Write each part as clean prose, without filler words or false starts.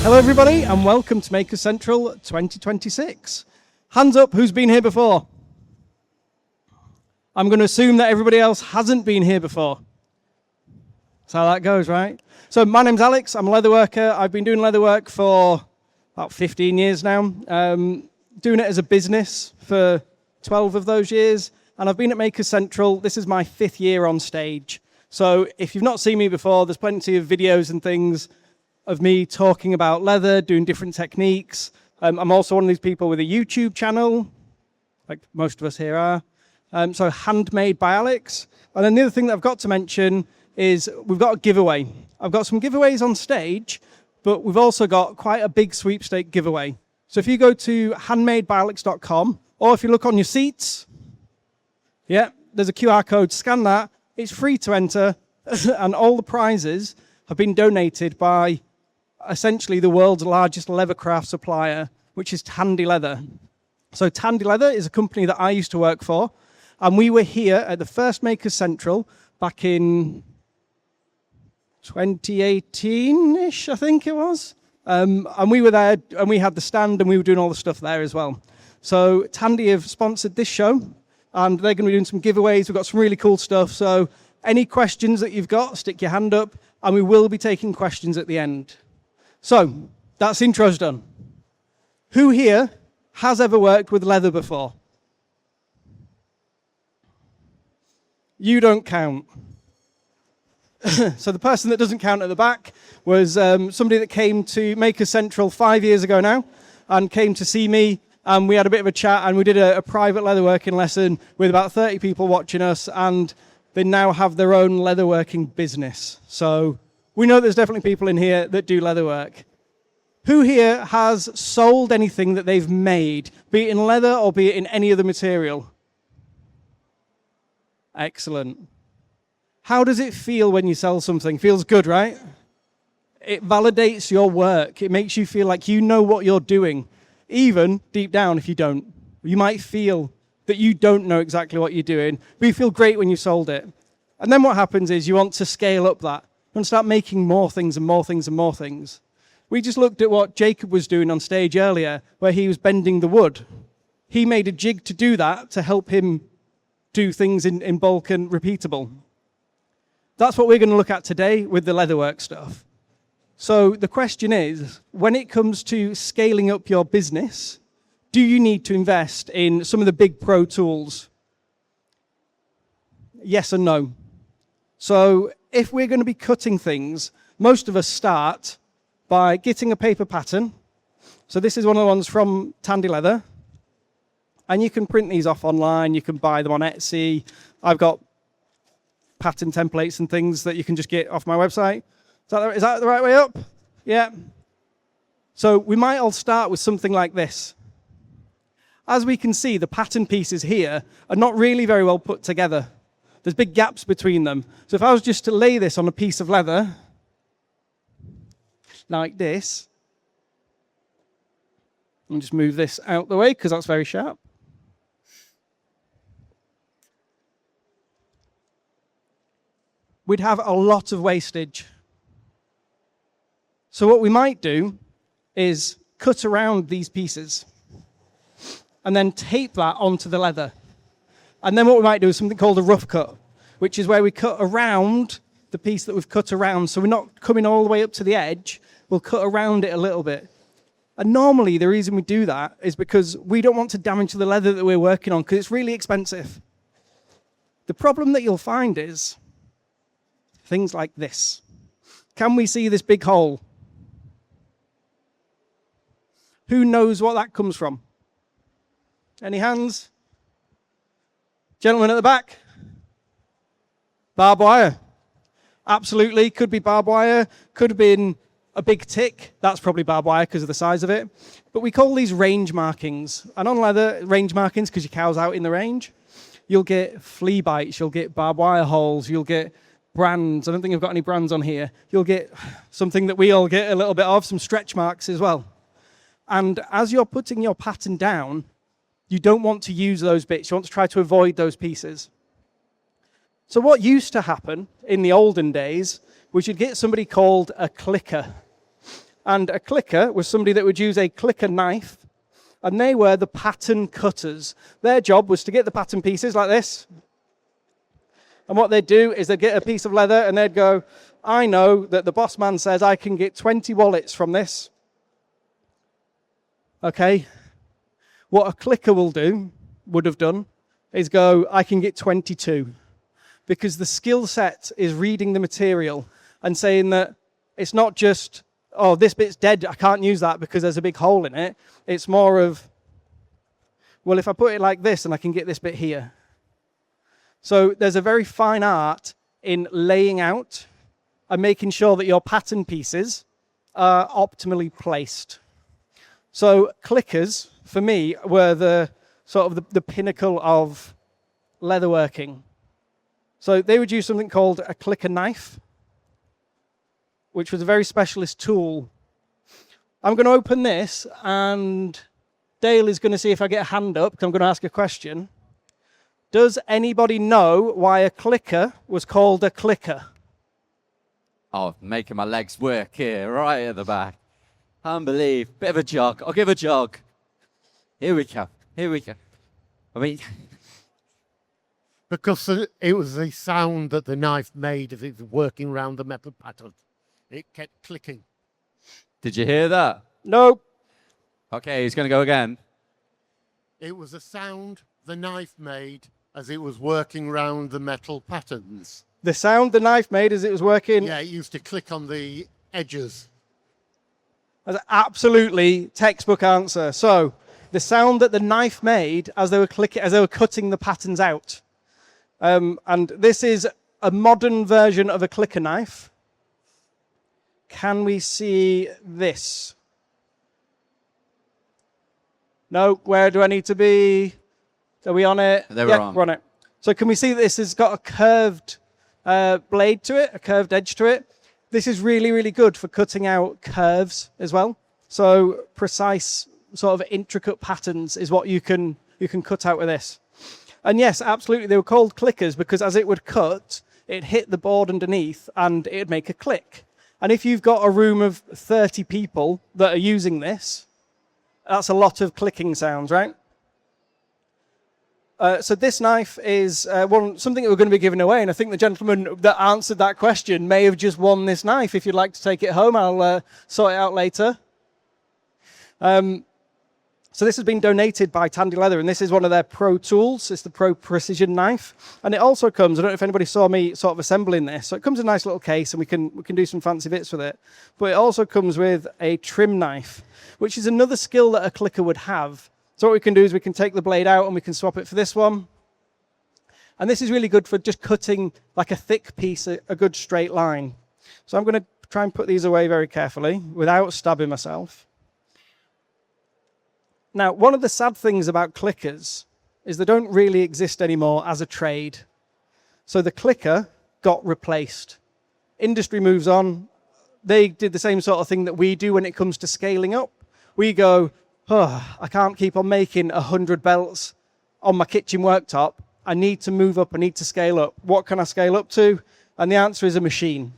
Hello everybody and welcome to Maker Central 2026. Hands up who's been here before. I'm going to assume that everybody else hasn't been here before. That's how that goes, right? So my name's Alex, I'm a leatherworker. I've been doing leatherwork for about 15 years now. Doing it as a business for 12 of those years. And I've been at Maker Central. This is my 5th year on stage. So if you've not seen me before, there's plenty of videos and things of me talking about leather, doing different techniques. I'm also one of these people with a YouTube channel, like most of us here are. So Handmade by Alex. And then the other thing that I've got to mention is we've got a giveaway. I've got some giveaways on stage, but we've also got quite a big sweepstake giveaway. So if you go to handmadebyalex.com, or if you look on your seats, yeah, there's a QR code, scan that. It's free to enter, and all the prizes have been donated by essentially the world's largest leathercraft supplier, which is Tandy Leather. So Tandy Leather is a company that I used to work for, and we were here at the first Maker Central back in 2018-ish, I think it was. And we were there, and we had the stand, and we were doing all the stuff there as well. So Tandy have sponsored this show, and they're going to be doing some giveaways. We've got some really cool stuff. So any questions that you've got, stick your hand up, and we will be taking questions at the end. So that's intros done. Who here has ever worked with leather before? You don't count. So the person that doesn't count at the back was somebody that came to Maker Central 5 years ago now and came to see me, and we had a bit of a chat, and we did a private leatherworking lesson with about 30 people watching us, and they now have their own leatherworking business. So we know there's definitely people in here that do leatherwork. Who here has sold anything that they've made, be it in leather or be it in any other material? Excellent. How does it feel when you sell something? Feels good, right? It validates your work. It makes you feel like you know what you're doing. Even deep down, if you don't. You might feel that you don't know exactly what you're doing, but you feel great when you sold it. And then what happens is you want to scale up that. You want to start making more things and more things and more things. We just looked at what Jacob was doing on stage earlier, where he was bending the wood. He made a jig to do that to help him do things in bulk and repeatable. That's what we're going to look at today with the leatherwork stuff. So the question is, when it comes to scaling up your business, do you need to invest in some of the big pro tools? Yes and no. So if we're going to be cutting things, most of us start by getting a paper pattern. So this is one of the ones from Tandy Leather. And you can print these off online. You can buy them on Etsy. I've got pattern templates and things that you can just get off my website. Is that the right way up? Yeah. So we might all start with something like this. As we can see, the pattern pieces here are not really very well put together. There's big gaps between them. So if I was just to lay this on a piece of leather, like this, and just move this out the way because that's very sharp. We'd have a lot of wastage. So what we might do is cut around these pieces and then tape that onto the leather. And then what we might do is something called a rough cut, which is where we cut around the piece that we've cut around. So we're not coming all the way up to the edge. We'll cut around it a little bit. And normally the reason we do that is because we don't want to damage the leather that we're working on because it's really expensive. The problem that you'll find is things like this. Can we see this big hole? Who knows what that comes from? Any hands? Gentleman at the back? Barbed wire. Absolutely, could be barbed wire, could have been a big tick. That's probably barbed wire because of the size of it. But we call these range markings. And on leather, range markings, because your cow's out in the range, you'll get flea bites, you'll get barbed wire holes, you'll get brands. I don't think I've got any brands on here. You'll get something that we all get a little bit of, some stretch marks as well. And as you're putting your pattern down, you don't want to use those bits. You want to try to avoid those pieces. So what used to happen in the olden days was you'd get somebody called a clicker. And a clicker was somebody that would use a clicker knife, and they were the pattern cutters. Their job was to get the pattern pieces like this. And what they'd do is they'd get a piece of leather and they'd go, I know that the boss man says I can get 20 wallets from this. Okay. What a clicker would have done, is go, I can get 22. Because the skill set is reading the material and saying that it's not just, oh, this bit's dead, I can't use that because there's a big hole in it. It's more of, well, if I put it like this, and I can get this bit here. So there's a very fine art in laying out and making sure that your pattern pieces are optimally placed. So clickers, for me, were the sort of the pinnacle of leatherworking. So they would use something called a clicker knife, which was a very specialist tool. I'm going to open this, and Dale is going to see if I get a hand up, because I'm going to ask a question. Does anybody know why a clicker was called a clicker? Oh, making my legs work here, right at the back. Unbelievable. Bit of a jog. I'll give a jog. Here we go. I mean... Because it was the sound that the knife made as it was working around the metal pattern. It kept clicking. Did you hear that? No. Okay, he's going to go again. It was a sound the knife made as it was working around the metal patterns. The sound the knife made as it was working. Yeah, it used to click on the edges. That's an absolutely textbook answer. So, the sound that the knife made as they were cutting the patterns out. And this is a modern version of a clicker knife. Can we see this? No, where do I need to be? Are we on it? They were on. We're on it. So can we see this has got a curved blade to it, a curved edge to it? This is really, really good for cutting out curves as well. So precise, sort of intricate patterns is what you can cut out with this. And yes, absolutely, they were called clickers because as it would cut, it hit the board underneath and it'd make a click. And if you've got a room of 30 people that are using this, that's a lot of clicking sounds, right? So this knife is something that we're going to be giving away, and I think the gentleman that answered that question may have just won this knife. If you'd like to take it home, I'll sort it out later. So this has been donated by Tandy Leather, and this is one of their pro tools. It's the Pro Precision knife, and it also comes, I don't know if anybody saw me sort of assembling this, so it comes in a nice little case, and we can do some fancy bits with it. But it also comes with a trim knife, which is another skill that a clicker would have. So what we can do is we can take the blade out and we can swap it for this one. And this is really good for just cutting like a thick piece, a good straight line. So I'm going to try and put these away very carefully without stabbing myself. Now, one of the sad things about clickers is they don't really exist anymore as a trade. So the clicker got replaced. Industry moves on. They did the same sort of thing that we do when it comes to scaling up. We go, oh, I can't keep on making 100 belts on my kitchen worktop. I need to move up. I need to scale up. What can I scale up to? And the answer is a machine.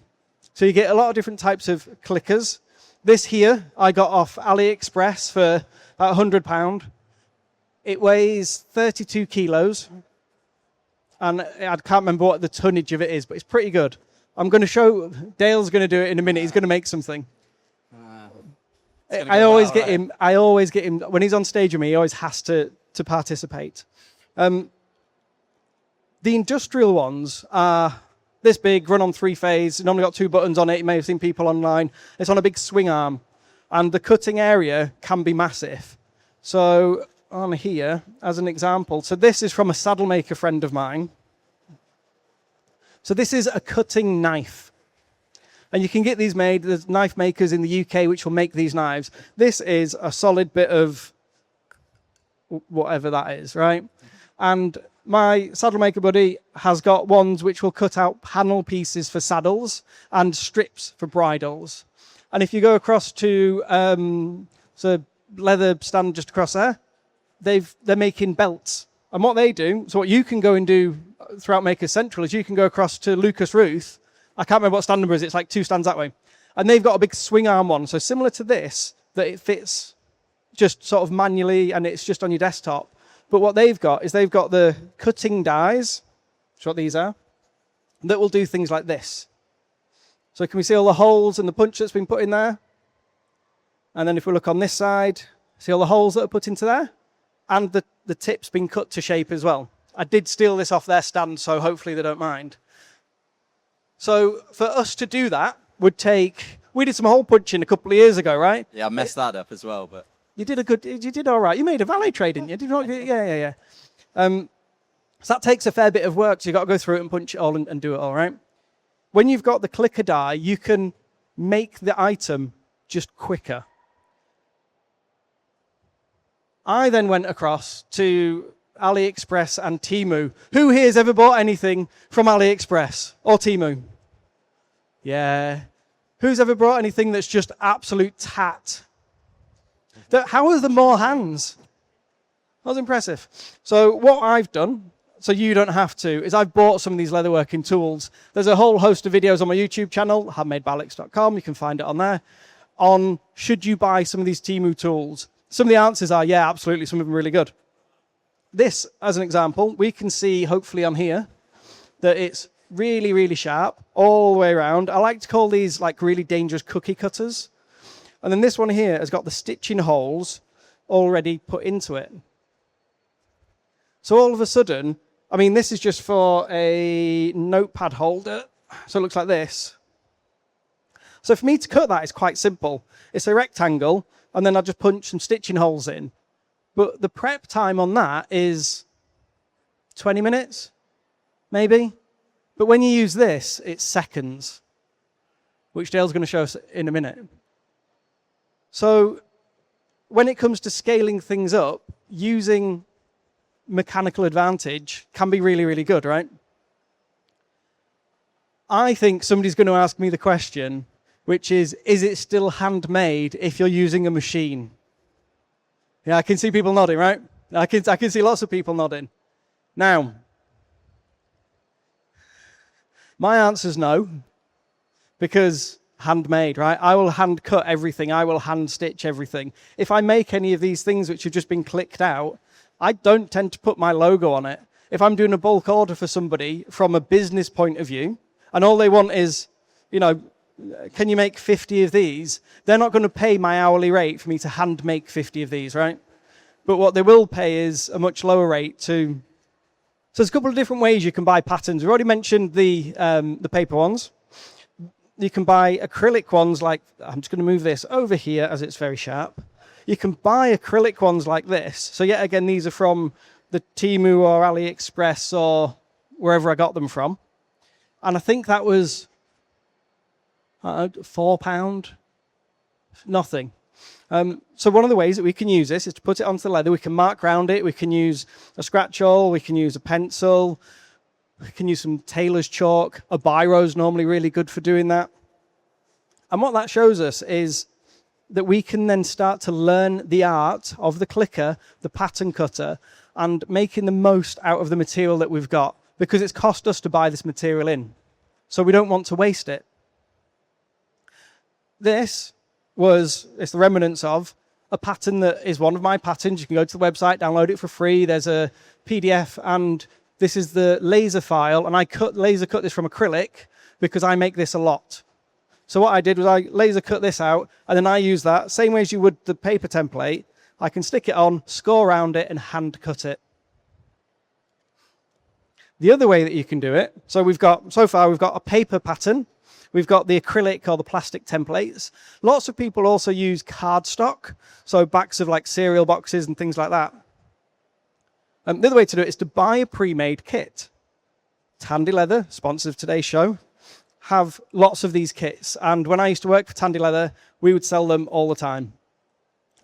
So you get a lot of different types of clickers. This here, I got off AliExpress for about £100. It weighs 32 kilos. And I can't remember what the tonnage of it is, but it's pretty good. I'm going to show, Dale's going to do it in a minute. He's going to make something. I always get him, when he's on stage with me, he always has to participate. The industrial ones are this big, run on 3-phase, normally got 2 buttons on it. You may have seen people online. It's on a big swing arm, and the cutting area can be massive. So on here, as an example, so this is from a saddle maker friend of mine. So this is a cutting knife. And you can get these made. There's knife makers in the UK which will make these knives. This is a solid bit of whatever that is, right? And my saddle maker buddy has got ones which will cut out panel pieces for saddles and strips for bridles. And if you go across to so leather stand just across there, they're making belts. And what they do, so what you can go and do throughout Makers Central is you can go across to Lucas Ruth. I can't remember what stand number it is. It's like 2 stands that way. And they've got a big swing arm one. So similar to this, that it fits just sort of manually and it's just on your desktop. But what they've got is they've got the cutting dies, which is what these are, that will do things like this. So can we see all the holes and the punch that's been put in there? And then if we look on this side, see all the holes that are put into there? And the tip's been cut to shape as well. I did steal this off their stand, so hopefully they don't mind. So for us to do that would take... We did some hole punching a couple of years ago, right? Yeah, I messed that up as well, but... You did all right. You made a valet trade, didn't you? Did you not? Yeah. So that takes a fair bit of work, so you've got to go through it and punch it all and do it all, right? When you've got the clicker die, you can make the item just quicker. I then went across to AliExpress and Temu. Who here has ever bought anything from AliExpress or Temu? Yeah. Who's ever bought anything that's just absolute tat? How are there more hands? That was impressive. So what I've done, so you don't have to, is I've bought some of these leatherworking tools. There's a whole host of videos on my YouTube channel, handmadebyalex.com. You can find it on there, on should you buy some of these Temu tools. Some of the answers are, yeah, absolutely. Some of them are really good. This, as an example, we can see, hopefully on here, that it's really, really sharp all the way around. I like to call these like really dangerous cookie cutters. And then this one here has got the stitching holes already put into it. So all of a sudden, I mean, this is just for a notepad holder. So it looks like this. So for me to cut that is quite simple. It's a rectangle, and then I'll just punch some stitching holes in. But the prep time on that is 20 minutes, maybe. But when you use this, it's seconds, which Dale's going to show us in a minute. So when it comes to scaling things up, using mechanical advantage can be really, really good, right? I think somebody's going to ask me the question, which is it still handmade if you're using a machine? Yeah, I can see people nodding, right? I can see lots of people nodding. Now, my answer is no, because handmade, right? I will hand cut everything. I will hand stitch everything. If I make any of these things which have just been clicked out, I don't tend to put my logo on it. If I'm doing a bulk order for somebody from a business point of view, and all they want is, can you make 50 of these? They're not going to pay my hourly rate for me to hand make 50 of these, right? But what they will pay is a much lower rate to... So there's a couple of different ways you can buy patterns. We've already mentioned the paper ones. You can buy acrylic ones like, I'm just going to move this over here as it's very sharp. You can buy acrylic ones like this. So yet again, these are from the Temu or AliExpress or wherever I got them from. And I think that was £4, nothing. So one of the ways that we can use this is to put it onto the leather. We can mark around it. We can use a scratch awl. We can use a pencil. We can use some tailor's chalk. A biro is normally really good for doing that. And what that shows us is that we can then start to learn the art of the clicker, the pattern cutter, and making the most out of the material that we've got, because it's cost us to buy this material in. So we don't want to waste it. It's the remnants of a pattern that is one of my patterns. You can go to the website, download it for free. There's a PDF, and this is the laser file, and I laser cut this from acrylic because I make this a lot. So what I did was I laser cut this out, and then I use that, same way as you would the paper template. I can stick it on, score around it, and hand cut it. The other way that you can do it, so far we've got a paper pattern, we've got the acrylic or the plastic templates. Lots of people also use cardstock, so backs of like cereal boxes and things like that. The other way to do it is to buy a pre-made kit. Tandy Leather, sponsor of today's show, have lots of these kits. And when I used to work for Tandy Leather, we would sell them all the time.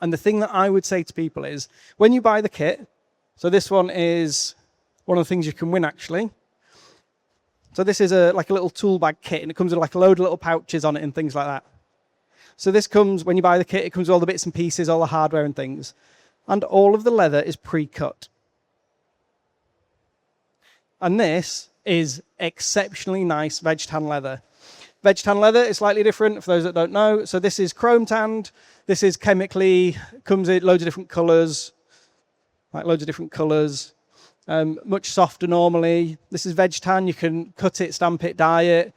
And the thing that I would say to people is, when you buy the kit, so this one is one of the things you can win, actually. So this is like a little tool bag kit, and it comes with like a load of little pouches on it and things like that. So this comes, when you buy the kit, it comes with all the bits and pieces, all the hardware and things. And all of the leather is pre-cut. And this is exceptionally nice veg tan leather. Veg tan leather is slightly different for those that don't know. So this is chrome tanned. This is chemically, comes in loads of different colors, much softer normally. This is veg tan. You can cut it, stamp it, dye it,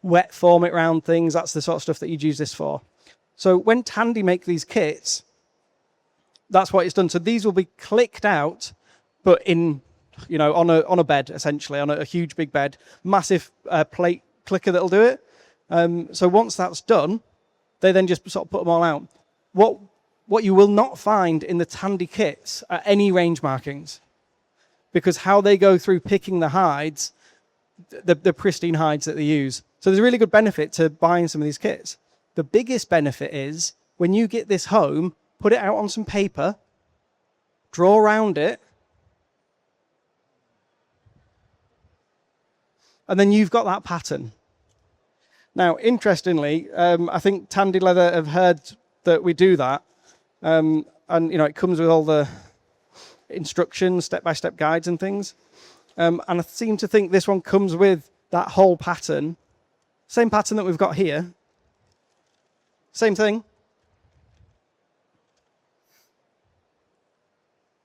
wet form it round things. That's the sort of stuff that you'd use this for. So when Tandy make these kits, that's what it's done. So these will be clicked out, but in, on a bed, essentially, on a huge big bed, massive plate clicker that'll do it. So once that's done, they then just sort of put them all out. What you will not find in the Tandy kits are any range markings, because how they go through picking the hides, the pristine hides that they use. So there's a really good benefit to buying some of these kits. The biggest benefit is when you get this home, put it out on some paper, draw around it, and then you've got that pattern. Now, interestingly, I think Tandy Leather have heard that we do that. And, it comes with all the instructions, step-by-step guides and things. And I seem to think this one comes with that whole pattern. Same pattern that we've got here. Same thing.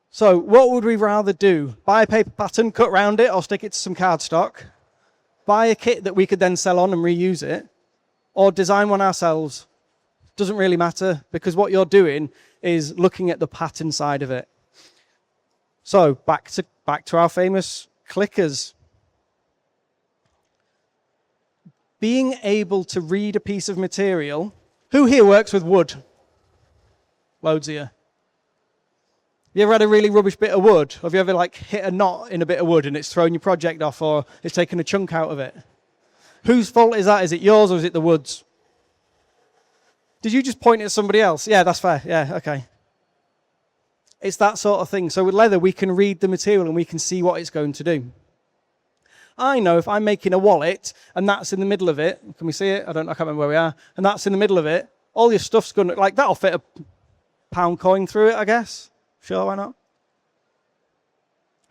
So what would we rather do? Buy a paper pattern, cut around it, or stick it to some cardstock? Buy a kit that we could then sell on and reuse it? Or design one ourselves? Doesn't really matter, because what you're doing is looking at the pattern side of it. So back to our famous clickers. Being able to read a piece of material. Who here works with wood? Loads of you. You ever had a really rubbish bit of wood? Have you ever hit a knot in a bit of wood and it's thrown your project off, or it's taken a chunk out of it? Whose fault is that? Is it yours or is it the wood's? Did you just point at somebody else? Yeah, that's fair. Yeah, okay. It's that sort of thing. So with leather, we can read the material and we can see what it's going to do. I know if I'm making a wallet and that's in the middle of it, can we see it? I can't remember where we are. And that's in the middle of it, all your stuff's going to, that'll fit a pound coin through it, I guess. Sure, why not?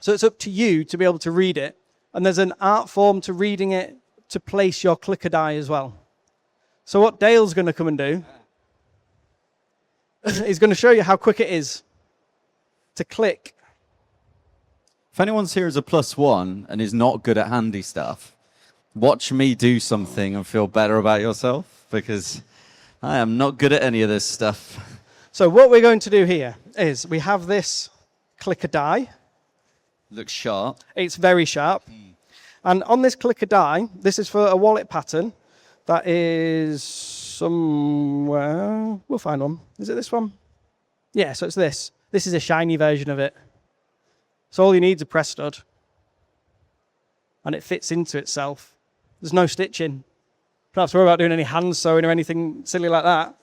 So it's up to you to be able to read it. And there's an art form to reading it to place your clicker die as well. So what Dale's going to come and do, he's going to show you how quick it is to click. If anyone's here as a +1 and is not good at handy stuff, watch me do something and feel better about yourself, because I am not good at any of this stuff. So what we're going to do here is we have this clicker die. Looks sharp. It's very sharp. And on this clicker die, this is for a wallet pattern that is somewhere. We'll find one. Is it this one? Yeah, so it's this. This is a shiny version of it. So all you need is a press stud. And it fits into itself. There's no stitching. Don't have to worry about doing any hand sewing or anything silly like that.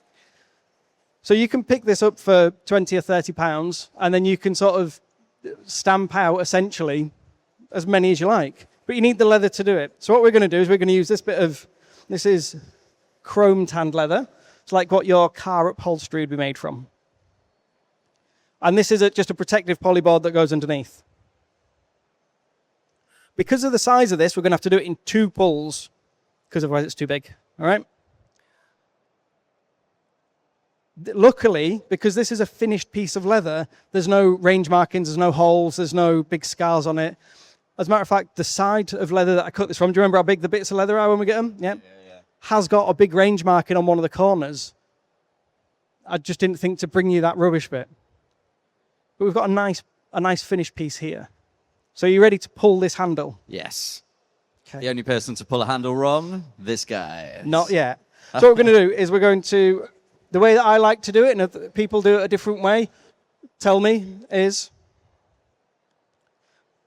So you can pick this up for 20 or 30 pounds, and then you can sort of stamp out, essentially, as many as you like. But you need the leather to do it. So what we're going to do is we're going to use this is chrome tanned leather. It's like what your car upholstery would be made from. And this is just a protective polyboard that goes underneath. Because of the size of this, we're going to have to do it in 2 pulls, because otherwise it's too big. All right? Luckily, because this is a finished piece of leather, there's no range markings, there's no holes, there's no big scars on it. As a matter of fact, the side of leather that I cut this from, do you remember how big the bits of leather are when we get them? Yeah. Has got a big range marking on one of the corners. I just didn't think to bring you that rubbish bit. But we've got a nice finished piece here. So are you ready to pull this handle? Yes. Okay. The only person to pull a handle wrong, this guy. Not yet. So what we're going to do is we're going to, the way that I like to do it, and if people do it a different way, tell me, is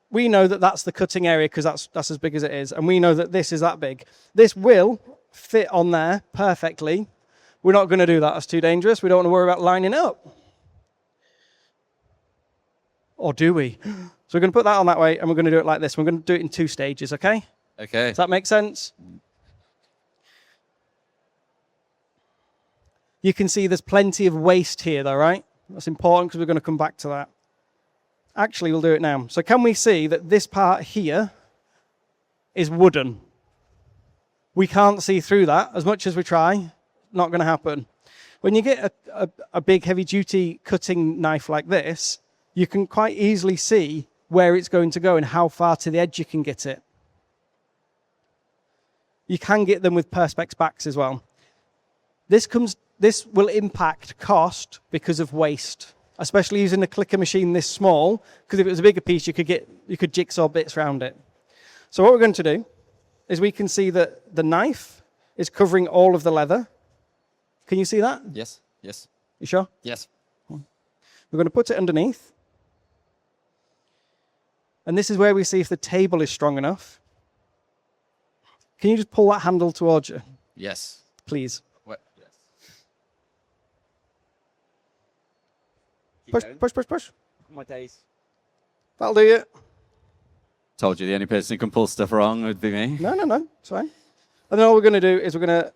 we know that that's the cutting area because that's as big as it is, and we know that this is that big. This will fit on there perfectly. We're not going to do that. That's too dangerous. We don't want to worry about lining it up. Or do we? So we're going to put that on that way, and we're going to do it like this. We're going to do it in 2 stages, okay? Okay. Does that make sense? You can see there's plenty of waste here, though, right? That's important because we're going to come back to that. Actually, we'll do it now. So can we see that this part here is wooden? We can't see through that as much as we try. Not going to happen. When you get a big heavy-duty cutting knife like this, you can quite easily see where it's going to go and how far to the edge you can get it. You can get them with Perspex backs as well. This will impact cost because of waste, especially using a clicker machine this small, because if it was a bigger piece, you could jigsaw bits around it. So what we're going to do is we can see that the knife is covering all of the leather. Can you see that? Yes. Yes. You sure? Yes. We're going to put it underneath. And this is where we see if the table is strong enough. Can you just pull that handle towards you, Yes. please? What? Yes. Push, push, push, push. My days. That'll do you. Told you the only person who can pull stuff wrong would be me. No, it's fine. And then all we're going to do is we're going to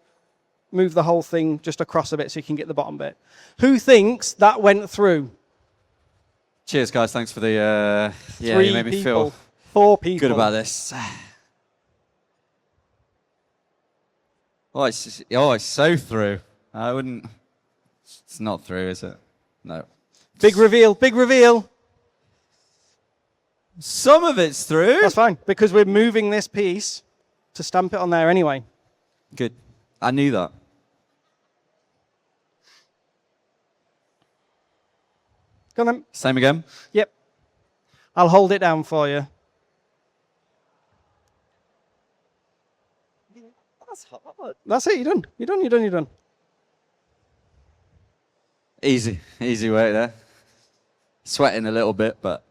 move the whole thing just across a bit so you can get the bottom bit. Who thinks that went through? Cheers, guys. Thanks for the. Yeah, 3 you made me people. feel 4 people. good about this. Oh, it's so through. I wouldn't. It's not through, is it? No. Big reveal, big reveal. Some of it's through. That's fine, because we're moving this piece to stamp it on there anyway. Good. I knew that. Go on then. Same again. Yep. I'll hold it down for you. That's hard. That's it, you're done. You're done. Easy work there. Sweating a little bit, but.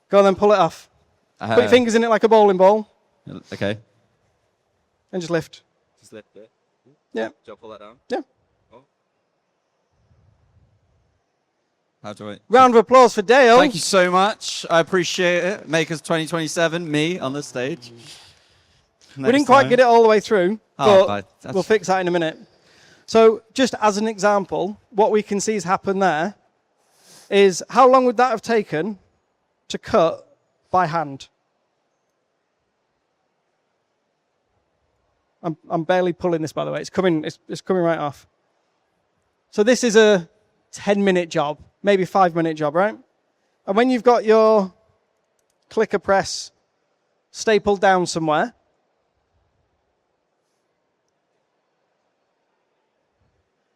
Go on then, pull it off. Put your fingers in it like a bowling ball Okay. and just lift. Just lift it. Yeah. Do I pull that down? Yeah. Oh. How do I? Round of applause for Dale. Thank you so much. I appreciate it. Makers 2027, me on the stage. We didn't quite get it all the way through, Oh, but that's- we'll fix that in a minute. So just as an example, what we can see has happened there is how long would that have taken to cut by hand? I'm barely pulling this, by the way. It's coming right off. So this is a 10-minute job, maybe 5-minute job, right? And when you've got your clicker press stapled down somewhere,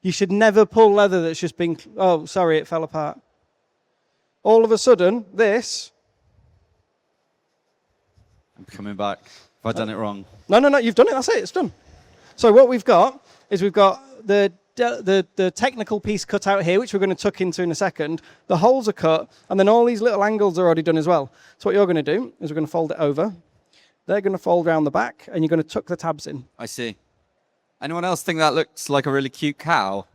you should never pull leather that's just been, oh, sorry, it fell apart. All of a sudden, this. I'm coming back. Have I done it wrong? No, you've done it. That's it. It's done. So what we've got is we've got the technical piece cut out here, which we're going to tuck into in a second. The holes are cut, and then all these little angles are already done as well. So what you're going to do is we're going to fold it over. They're going to fold around the back, and you're going to tuck the tabs in. I see. Anyone else think that looks like a really cute cow?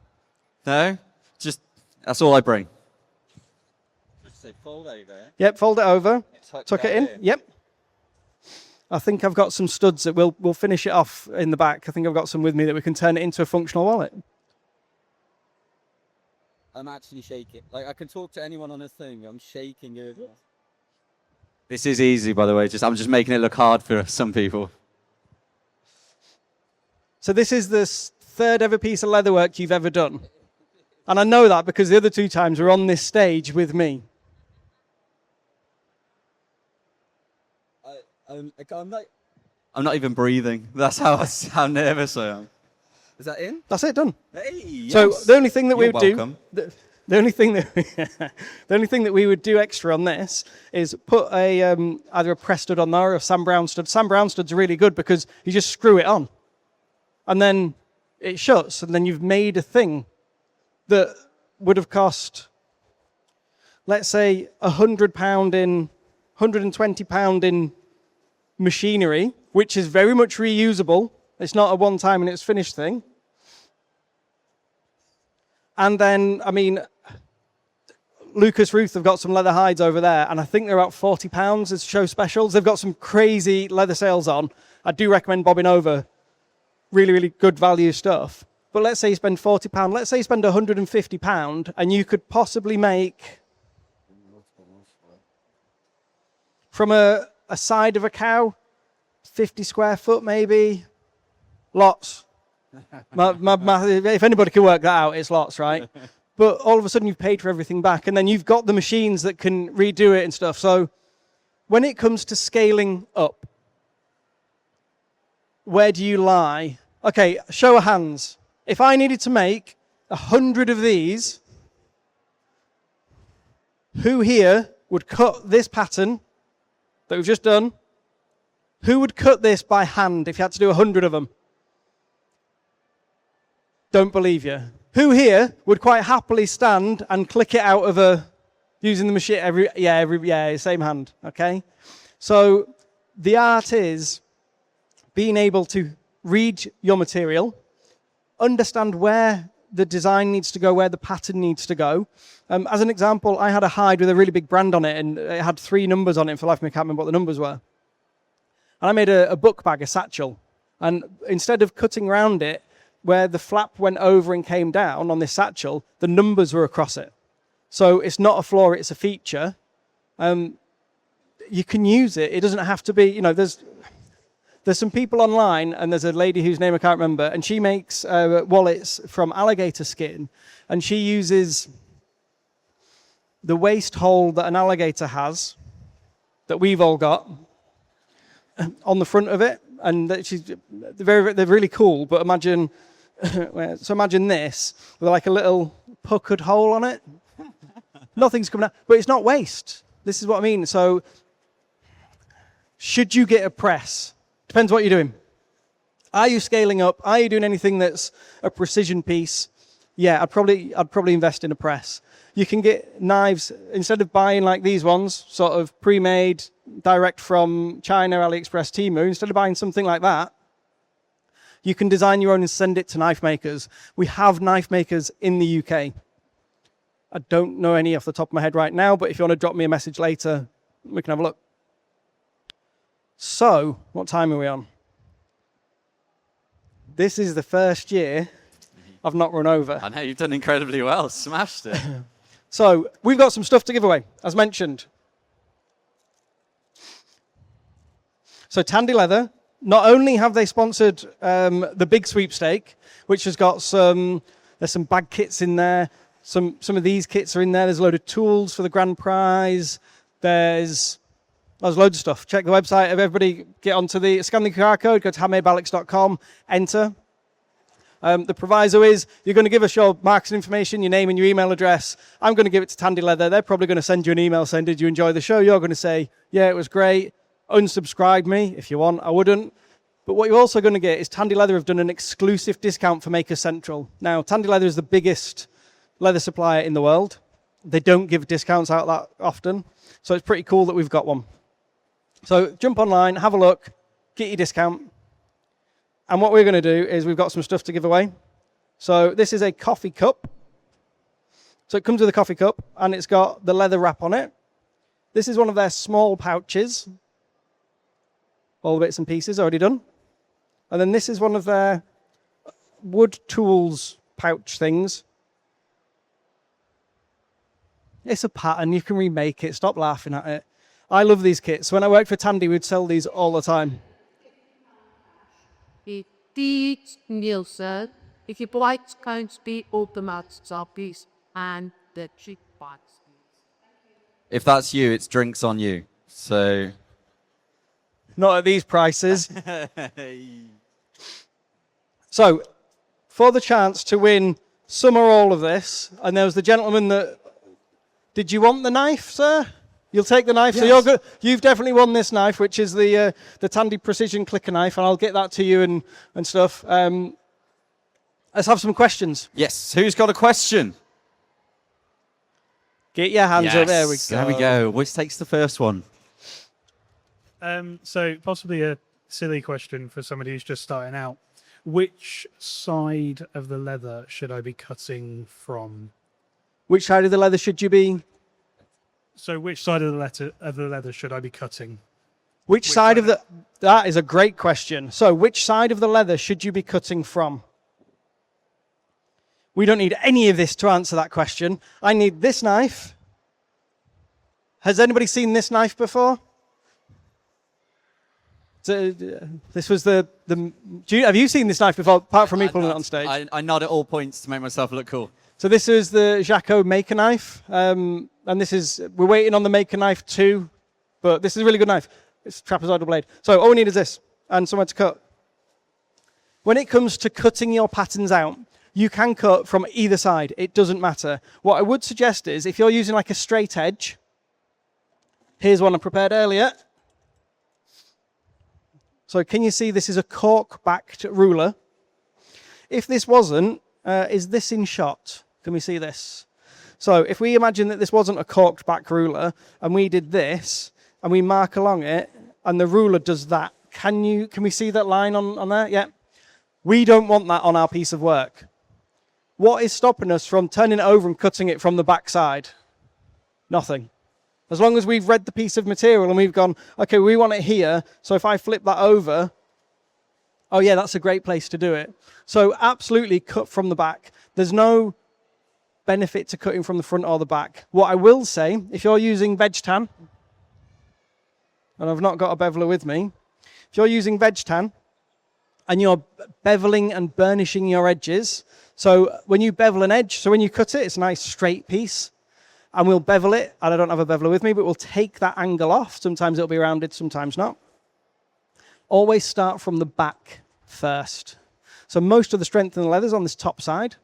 No? Just, that's all I bring. Just say fold over. Yep, fold it over. Tuck it in. Yep. I think I've got some studs that we'll finish it off in the back. I think I've got some with me that we can turn it into a functional wallet. I'm actually shaking. Like, I can talk to anyone on a thing. I'm shaking over. This is easy, by the way. I'm just making it look hard for some people. So this is the third ever piece of leatherwork you've ever done. And I know that because the other 2 times were on this stage with me. I'm not even breathing. That's how nervous I am. Is that in? That's it, done. Hey, yes. So the only thing that we You're would welcome. do, the only thing that we would do extra on this is put either a press stud on there or a Sam Brown stud. Sam Brown stud's really good because you just screw it on, and then it shuts, and then you've made a thing that would have cost, let's say, £100 in, £120 in machinery, which is very much reusable. It's not a one-time and it's finished thing. And then, I mean, Lucas Ruth have got some leather hides over there, and I think they're about £40 as show specials. They've got some crazy leather sales on. I do recommend bobbing over. Really, really good value stuff. But let's say you spend £40. Let's say you spend £150, and you could possibly make, from a side of a cow, 50 square foot maybe, Lots. If anybody can work that out, it's lots, right? But all of a sudden you've paid for everything back, and then you've got the machines that can redo it and stuff. So when it comes to scaling up, where do you lie? Okay, show of hands. If I needed to make 100 of these, who here would cut this pattern that we've just done? Who would cut this by hand if you had to do 100 of them? Don't believe you. Who here would quite happily stand and click it out of using the machine same hand, okay? So the art is being able to read your material, understand where the design needs to go, where the pattern needs to go. As an example, I had a hide with a really big brand on it, and it had 3 numbers on it. For life of me, I can't remember what the numbers were. And I made a book bag, a satchel. And instead of cutting around it, where the flap went over and came down on this satchel, the numbers were across it. So it's not a flaw, it's a feature. You can use it. It doesn't have to be, there's some people online, and there's a lady whose name I can't remember, and she makes wallets from alligator skin, and she uses the waist hole that an alligator has, that we've all got, on the front of it, and they're really cool. But imagine this with like a little puckered hole on it. Nothing's coming out, but it's not waste. This is what I mean. So, should you get a press? Depends what you're doing. Are you scaling up? Are you doing anything that's a precision piece? Yeah, I'd probably invest in a press. You can get knives, instead of buying like these ones, sort of pre-made, direct from China, AliExpress, Temu, instead of buying something like that, you can design your own and send it to knife makers. We have knife makers in the UK. I don't know any off the top of my head right now, but if you want to drop me a message later, we can have a look. So, what time are we on? This is the first year I've not run over. I know, you've done incredibly well. Smashed it. So, we've got some stuff to give away, as mentioned. So, Tandy Leather, not only have they sponsored the big sweepstake, which has got there's some bag kits in there, some of these kits are in there, there's a load of tools for the grand prize, there's loads of stuff. Check the website, everybody get onto scan the QR code, go to handmadebalix.com, enter. The proviso is you're going to give us your marketing information, your name and your email address. I'm going to give it to Tandy Leather. They're probably going to send you an email saying, did you enjoy the show? You're going to say, yeah, it was great. Unsubscribe me if you want. I wouldn't. But what you're also going to get is Tandy Leather have done an exclusive discount for Maker Central. Now, Tandy Leather is the biggest leather supplier in the world. They don't give discounts out that often. So it's pretty cool that we've got one. So jump online, have a look, get your discount. And what we're going to do is we've got some stuff to give away. So this is a coffee cup. So it comes with a coffee cup, and it's got the leather wrap on it. This is one of their small pouches. All the bits and pieces already done. And then this is one of their wood tools pouch things. It's a pattern. You can remake it. Stop laughing at it. I love these kits. When I worked for Tandy, we'd sell these all the time. Dit Nielsen, ik gebruik kunstig automatische and the trick parts. If that's you, it's drinks on you. So. Not at these prices. So, for the chance to win some or all of this, and there was the gentleman that... Did you want the knife, sir? You'll take the knife. Yes. So you're good. You've definitely won this knife, which is the Tandy Precision Clicker knife, and I'll get that to you and stuff. Let's have some questions. Yes. Who's got a question? Get your hands up. There we go. There we go. Which takes the first one? So possibly a silly question for somebody who's just starting out. Which side of the leather should I be cutting from? Which side of the leather should you be? So which side of the leather should I be cutting? Which side of the... That is a great question. So which side of the leather should you be cutting from? We don't need any of this to answer that question. I need this knife. Has anybody seen this knife before? So, this was the. Have you seen this knife before, apart from me pulling it on stage? I nod at all points to make myself look cool. So this is the Jaco Maker knife, and we're waiting on the Maker knife 2, but this is a really good knife. It's a trapezoidal blade. So all we need is this, and somewhere to cut. When it comes to cutting your patterns out, you can cut from either side. It doesn't matter. What I would suggest is, if you're using like a straight edge, here's one I prepared earlier. So can you see this is a cork-backed ruler? If this wasn't, is this in shot? Can we see this? So if we imagine that this wasn't a corked back ruler and we did this and we mark along it and the ruler does that, can we see that line on there? Yeah. We don't want that on our piece of work. What is stopping us from turning it over and cutting it from the back side? Nothing. As long as we've read the piece of material and we've gone, okay, we want it here, so if I flip that over, oh yeah, that's a great place to do it. So absolutely cut from the back. There's no benefit to cutting from the front or the back. What I will say, if you're using veg tan, and I've not got a beveler with me, if you're using veg tan and you're beveling and burnishing your edges, so when you bevel an edge, so when you cut it, it's a nice straight piece, and we'll bevel it, and I don't have a beveler with me, but we'll take that angle off. Sometimes it'll be rounded, sometimes not. Always start from the back first. So most of the strength in the leather is on this top side.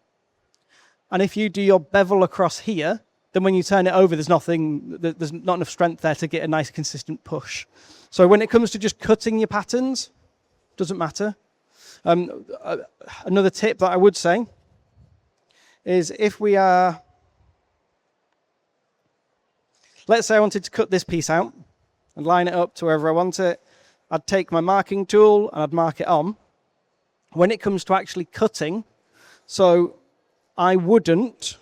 And if you do your bevel across here, then when you turn it over, there's not enough strength there to get a nice consistent push. So when it comes to just cutting your patterns, doesn't matter. Another tip that I would say is if we are, let's say I wanted to cut this piece out and line it up to wherever I want it, I'd take my marking tool and I'd mark it on. When it comes to actually cutting, so I wouldn't,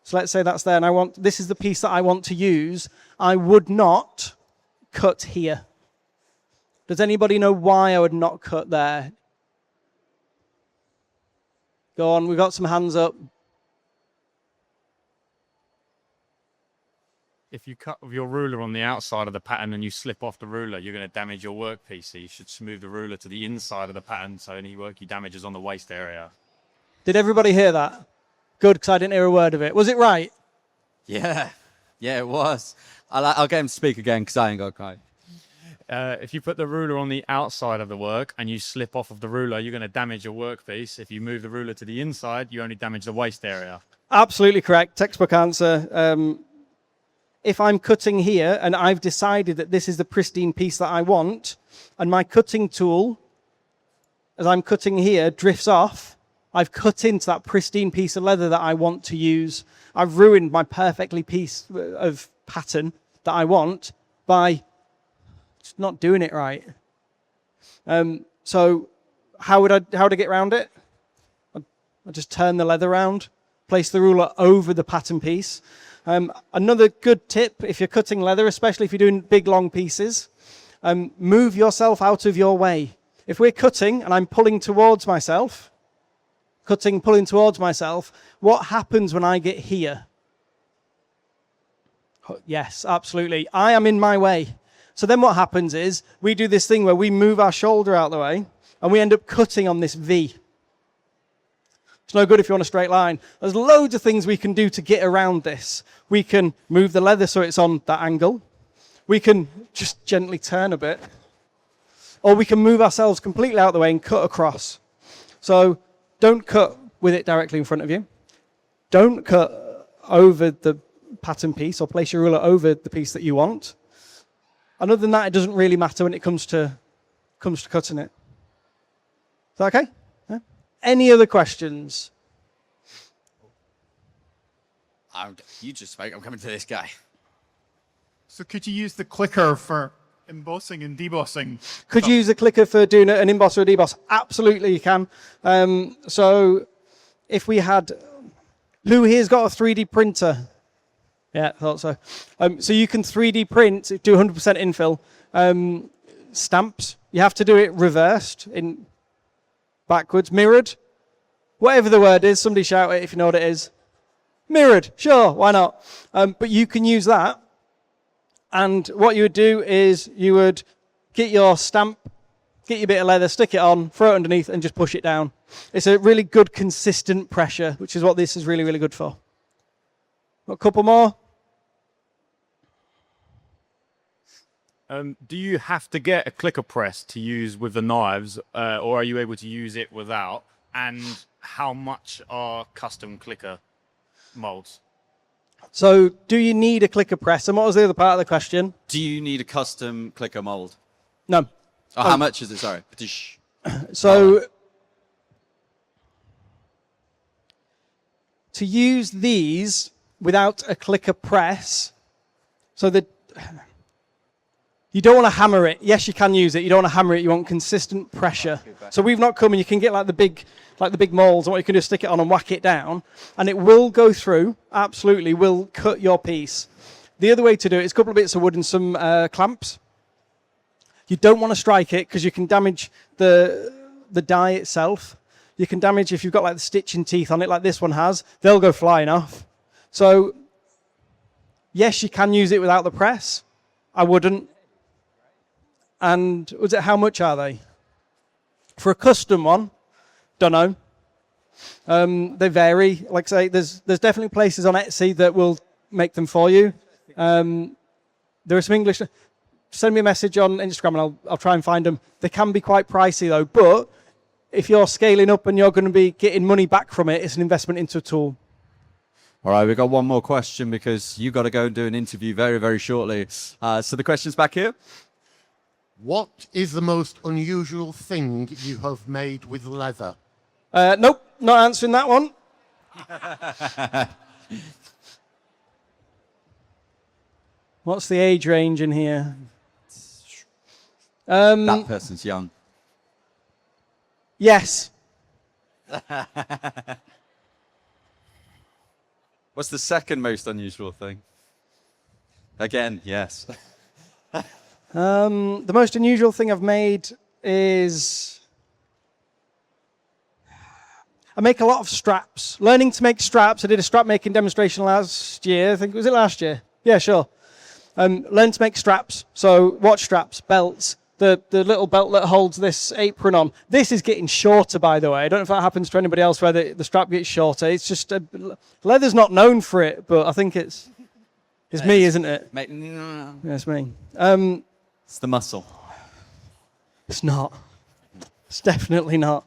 so let's say that's there and this is the piece that I want to use, I would not cut here. Does anybody know why I would not cut there? Go on, we've got some hands up. If you cut with your ruler on the outside of the pattern and you slip off the ruler, you're going to damage your workpiece. So you should smooth the ruler to the inside of the pattern so any work you damage is on the waist area. Did everybody hear that? Good, because I didn't hear a word of it. Was it right? Yeah, it was. I'll get him to speak again because I ain't got quite. If you put the ruler on the outside of the work and you slip off of the ruler, you're going to damage your workpiece. If you move the ruler to the inside, you only damage the waist area. Absolutely correct. Textbook answer. If I'm cutting here and I've decided that this is the pristine piece that I want, and my cutting tool, as I'm cutting here, drifts off, I've cut into that pristine piece of leather that I want to use. I've ruined my perfectly piece of pattern that I want by just not doing it right. So how would I get around it? I just turn the leather around, place the ruler over the pattern piece. Another good tip, if you're cutting leather, especially if you're doing big, long pieces, move yourself out of your way. If we're cutting and I'm pulling towards myself, pulling towards myself, what happens when I get here? Yes, absolutely. I am in my way. So then what happens is we do this thing where we move our shoulder out of the way and we end up cutting on this V. It's no good if you're on a straight line. There's loads of things we can do to get around this. We can move the leather so it's on that angle. We can just gently turn a bit. Or we can move ourselves completely out of the way and cut across. So don't cut with it directly in front of you. Don't cut over the pattern piece or place your ruler over the piece that you want. And other than that, it doesn't really matter when it comes to cutting it. Is that okay? Yeah? Any other questions? You just spoke. I'm coming to this guy. So could you use the clicker for embossing and debossing? Could you use the clicker for doing an emboss or a deboss? Absolutely, you can. So if we had... Who here's got a 3D printer? Yeah, I thought so. So you can 3D print, do 100% infill, stamps. You have to do it reversed, backwards, mirrored. Whatever the word is, somebody shout it if you know what it is. Mirrored, sure, why not? But you can use that. And what you would do is you would get your stamp, get your bit of leather, stick it on, throw it underneath, and just push it down. It's a really good, consistent pressure, which is what this is really, really good for. Got a couple more. Do you have to get a clicker press to use with the knives, or are you able to use it without? And how much are custom clicker molds? So, do you need a clicker press? And what was the other part of the question? Do you need a custom clicker mold? No. Oh, how much is it? Sorry. So, to use these without a clicker press, so that you don't want to hammer it. Yes, you can use it. You don't want to hammer it. You want consistent pressure. So we've not come and you can get like the big molds, and what you can do is stick it on and whack it down, and it will go through. Absolutely, will cut your piece. The other way to do it is a couple of bits of wood and some clamps. You don't want to strike it because you can damage the die itself. You can damage if you've got like the stitching teeth on it, like this one has. They'll go flying off. So yes, you can use it without the press. I wouldn't. And was it how much are they? For a custom one, don't know. They vary. Like I say, there's definitely places on Etsy that will make them for you. There are some English. Send me a message on Instagram and I'll try and find them. They can be quite pricey though, but if you're scaling up and you're going to be getting money back from it, it's an investment into a tool. All right, we've got one more question because you've got to go and do an interview very, very shortly. So the question's back here. What is the most unusual thing you have made with leather? Nope, not answering that one. What's the age range in here? That person's young. Yes. What's the second most unusual thing? Again, yes. The most unusual thing I've made is I make a lot of straps. Learning to make straps. I did a strap making demonstration last year. I think, was it last year? Yeah, sure. Learn to make straps. So watch straps, belts, the little belt that holds this apron on. This is getting shorter, by the way. I don't know if that happens to anybody else where the strap gets shorter. It's just, leather's not known for it, but I think it's me, isn't it? Yeah, it's me. It's the muscle. It's not. It's definitely not.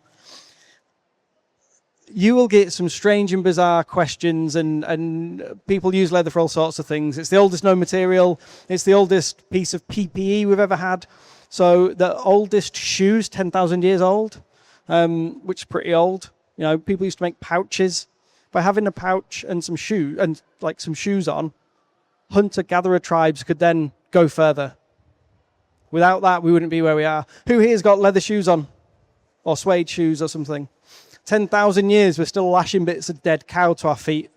You will get some strange and bizarre questions, and people use leather for all sorts of things. It's the oldest known material. It's the oldest piece of PPE we've ever had. So the oldest shoes, 10,000 years old, which is pretty old. You know, people used to make pouches. By having a pouch and some shoes on, hunter-gatherer tribes could then go further. Without that, we wouldn't be where we are. Who here's got leather shoes on? Or suede shoes or something? 10,000 years, we're still lashing bits of dead cow to our feet.